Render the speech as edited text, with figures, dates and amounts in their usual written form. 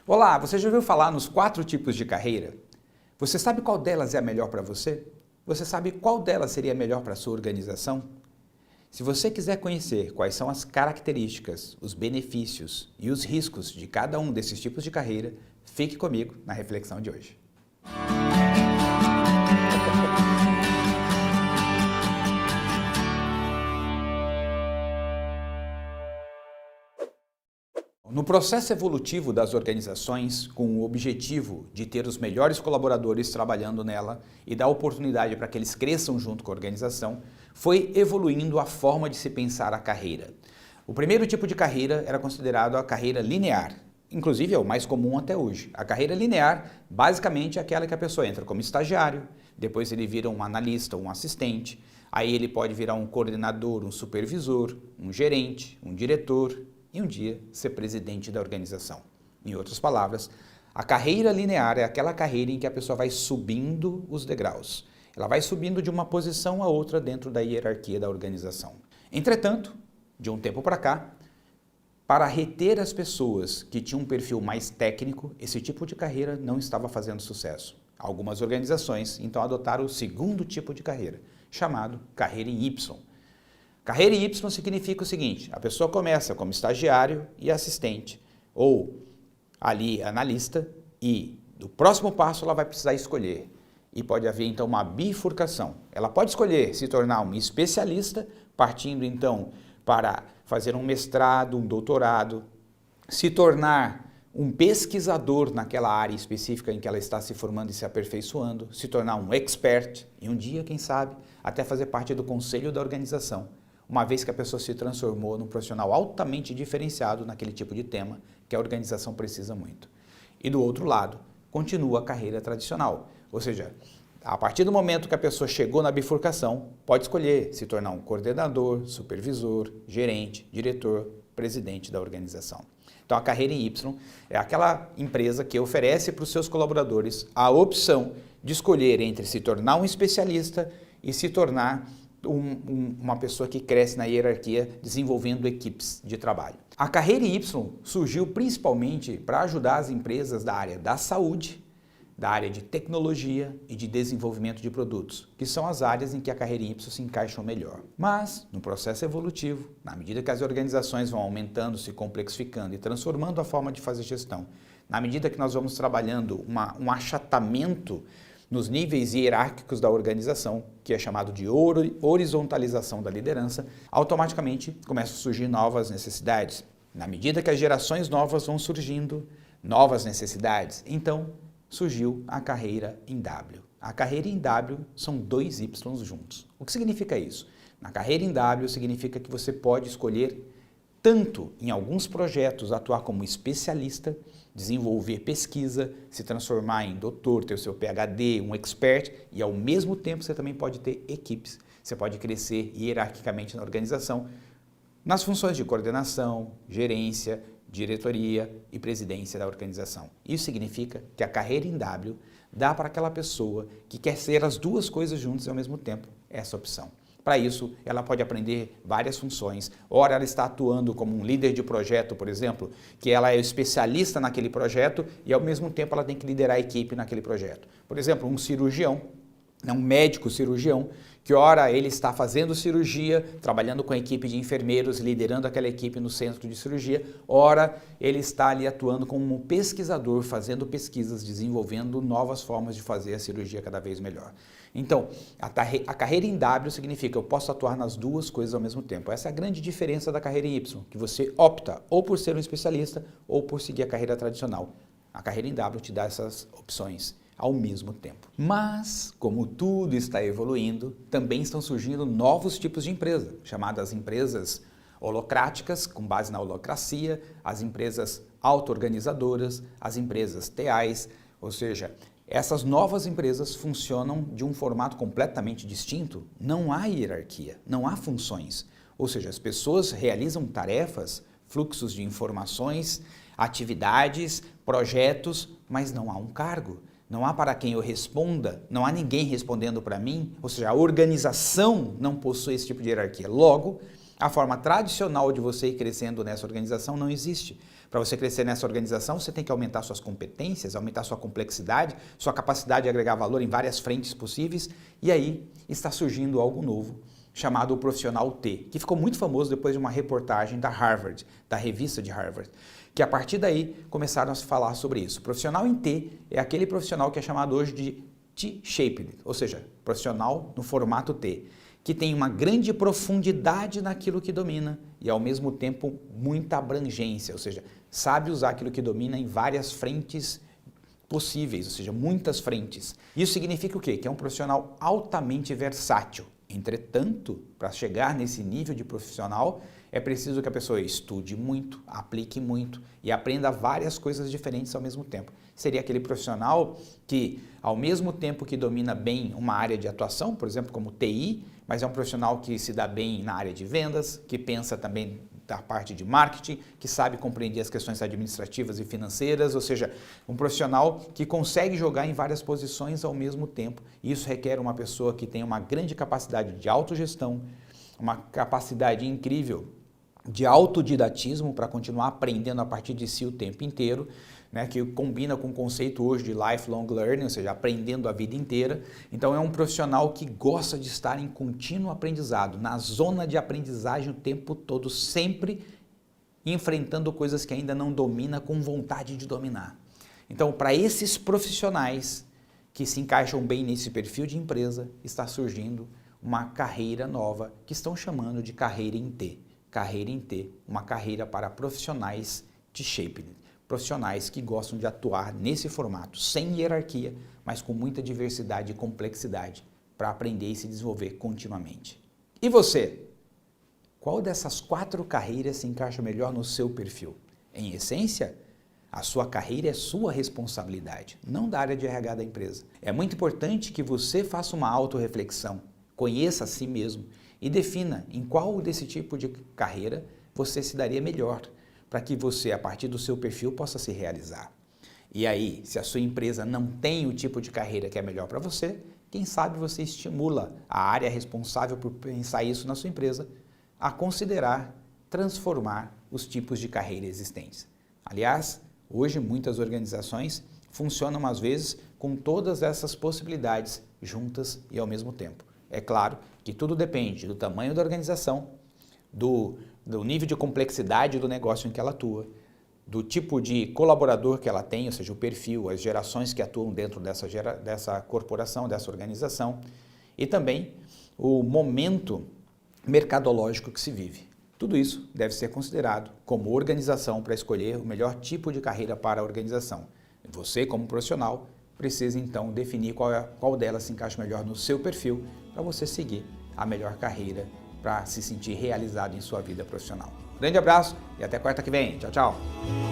Olá, você já ouviu falar nos 4 tipos de carreira? Você sabe qual delas é a melhor para você? Você sabe qual delas seria melhor para a sua organização? Se você quiser conhecer quais são as características, os benefícios e os riscos de cada um desses tipos de carreira, fique comigo na reflexão de hoje. No processo evolutivo das organizações, com o objetivo de ter os melhores colaboradores trabalhando nela e dar oportunidade para que eles cresçam junto com a organização, foi evoluindo a forma de se pensar a carreira. O primeiro tipo de carreira era considerado a carreira linear, inclusive é o mais comum até hoje. A carreira linear, basicamente, é aquela que a pessoa entra como estagiário, depois ele vira um analista, um assistente, aí ele pode virar um coordenador, um supervisor, um gerente, um diretor, e um dia ser presidente da organização. Em outras palavras, a carreira linear é aquela carreira em que a pessoa vai subindo os degraus. Ela vai subindo de uma posição a outra dentro da hierarquia da organização. Entretanto, de um tempo para cá, para reter as pessoas que tinham um perfil mais técnico, esse tipo de carreira não estava fazendo sucesso. Algumas organizações então adotaram o segundo tipo de carreira, chamado carreira em Y. Carreira em Y significa o seguinte: a pessoa começa como estagiário e assistente, ou ali analista, e no próximo passo ela vai precisar escolher. E pode haver então uma bifurcação. Ela pode escolher se tornar um especialista, partindo então para fazer um mestrado, um doutorado, se tornar um pesquisador naquela área específica em que ela está se formando e se aperfeiçoando, se tornar um expert, e um dia, quem sabe, até fazer parte do conselho da organização, uma vez que a pessoa se transformou num profissional altamente diferenciado naquele tipo de tema que a organização precisa muito. E do outro lado, continua a carreira tradicional, ou seja, a partir do momento que a pessoa chegou na bifurcação, pode escolher se tornar um coordenador, supervisor, gerente, diretor, presidente da organização. Então a carreira em Y é aquela empresa que oferece para os seus colaboradores a opção de escolher entre se tornar um especialista e se tornar uma pessoa que cresce na hierarquia desenvolvendo equipes de trabalho. A carreira em Y surgiu principalmente para ajudar as empresas da área da saúde, da área de tecnologia e de desenvolvimento de produtos, que são as áreas em que a carreira em Y se encaixam melhor. Mas, no processo evolutivo, na medida que as organizações vão aumentando, se complexificando e transformando a forma de fazer gestão, na medida que nós vamos trabalhando um achatamento nos níveis hierárquicos da organização, que é chamado de horizontalização da liderança, automaticamente começam a surgir novas necessidades. Na medida que as gerações novas vão surgindo, novas necessidades, então surgiu a carreira em W. A carreira em W são 2 Y juntos. O que significa isso? Na carreira em W significa que você pode escolher tanto em alguns projetos atuar como especialista, desenvolver pesquisa, se transformar em doutor, ter o seu PhD, um expert, e ao mesmo tempo você também pode ter equipes. Você pode crescer hierarquicamente na organização, nas funções de coordenação, gerência, diretoria e presidência da organização. Isso significa que a carreira em W dá para aquela pessoa que quer ser as duas coisas juntas ao mesmo tempo, essa opção. Para isso, ela pode aprender várias funções. Ora, ela está atuando como um líder de projeto, por exemplo, que ela é especialista naquele projeto e, ao mesmo tempo, ela tem que liderar a equipe naquele projeto. Por exemplo, um cirurgião, um médico cirurgião, que ora ele está fazendo cirurgia, trabalhando com a equipe de enfermeiros, liderando aquela equipe no centro de cirurgia, ora ele está ali atuando como pesquisador, fazendo pesquisas, desenvolvendo novas formas de fazer a cirurgia cada vez melhor. Então, a carreira em W significa que eu posso atuar nas duas coisas ao mesmo tempo. Essa é a grande diferença da carreira em Y, que você opta ou por ser um especialista ou por seguir a carreira tradicional. A carreira em W te dá essas opções ao mesmo tempo. Mas, como tudo está evoluindo, também estão surgindo novos tipos de empresa, chamadas empresas holocráticas, com base na holocracia, as empresas auto-organizadoras, as empresas TAs, ou seja, essas novas empresas funcionam de um formato completamente distinto. Não há hierarquia, não há funções, ou seja, as pessoas realizam tarefas, fluxos de informações, atividades, projetos, mas não há um cargo. Não há para quem eu responda, não há ninguém respondendo para mim, ou seja, a organização não possui esse tipo de hierarquia. Logo, a forma tradicional de você ir crescendo nessa organização não existe. Para você crescer nessa organização, você tem que aumentar suas competências, aumentar sua complexidade, sua capacidade de agregar valor em várias frentes possíveis. E aí está surgindo algo novo, chamado o profissional T, que ficou muito famoso depois de uma reportagem da Harvard, da revista de Harvard, que a partir daí começaram a se falar sobre isso. O profissional em T é aquele profissional que é chamado hoje de T-shaped, ou seja, profissional no formato T, que tem uma grande profundidade naquilo que domina e, ao mesmo tempo, muita abrangência, ou seja, sabe usar aquilo que domina em várias frentes possíveis, ou seja, muitas frentes. Isso significa o quê? Que é um profissional altamente versátil. Entretanto, para chegar nesse nível de profissional, é preciso que a pessoa estude muito, aplique muito e aprenda várias coisas diferentes ao mesmo tempo. Seria aquele profissional que, ao mesmo tempo que domina bem uma área de atuação, por exemplo, como TI, mas é um profissional que se dá bem na área de vendas, que pensa também da parte de marketing, que sabe compreender as questões administrativas e financeiras, ou seja, um profissional que consegue jogar em várias posições ao mesmo tempo. Isso requer uma pessoa que tenha uma grande capacidade de autogestão, uma capacidade incrível de autodidatismo para continuar aprendendo a partir de si o tempo inteiro, né, que combina com o conceito hoje de lifelong learning, ou seja, aprendendo a vida inteira. Então é um profissional que gosta de estar em contínuo aprendizado, na zona de aprendizagem o tempo todo, sempre enfrentando coisas que ainda não domina com vontade de dominar. Então, para esses profissionais que se encaixam bem nesse perfil de empresa, está surgindo uma carreira nova que estão chamando de carreira em T. Carreira em T, uma carreira para profissionais T-shaped, profissionais que gostam de atuar nesse formato, sem hierarquia, mas com muita diversidade e complexidade, para aprender e se desenvolver continuamente. E você? Qual dessas 4 carreiras se encaixa melhor no seu perfil? Em essência, a sua carreira é sua responsabilidade, não da área de RH da empresa. É muito importante que você faça uma autorreflexão, conheça a si mesmo e defina em qual desse tipo de carreira você se daria melhor, para que você, a partir do seu perfil, possa se realizar. E aí, se a sua empresa não tem o tipo de carreira que é melhor para você, quem sabe você estimula a área responsável por pensar isso na sua empresa a considerar transformar os tipos de carreira existentes. Aliás, hoje muitas organizações funcionam às vezes com todas essas possibilidades juntas e ao mesmo tempo. É claro que tudo depende do tamanho da organização, do nível de complexidade do negócio em que ela atua, do tipo de colaborador que ela tem, ou seja, o perfil, as gerações que atuam dentro dessa corporação, dessa organização, e também o momento mercadológico que se vive. Tudo isso deve ser considerado como organização para escolher o melhor tipo de carreira para a organização. Você, como profissional, precisa então definir qual delas se encaixa melhor no seu perfil para você seguir a melhor carreira para se sentir realizado em sua vida profissional. Grande abraço e até quarta que vem. Tchau, tchau!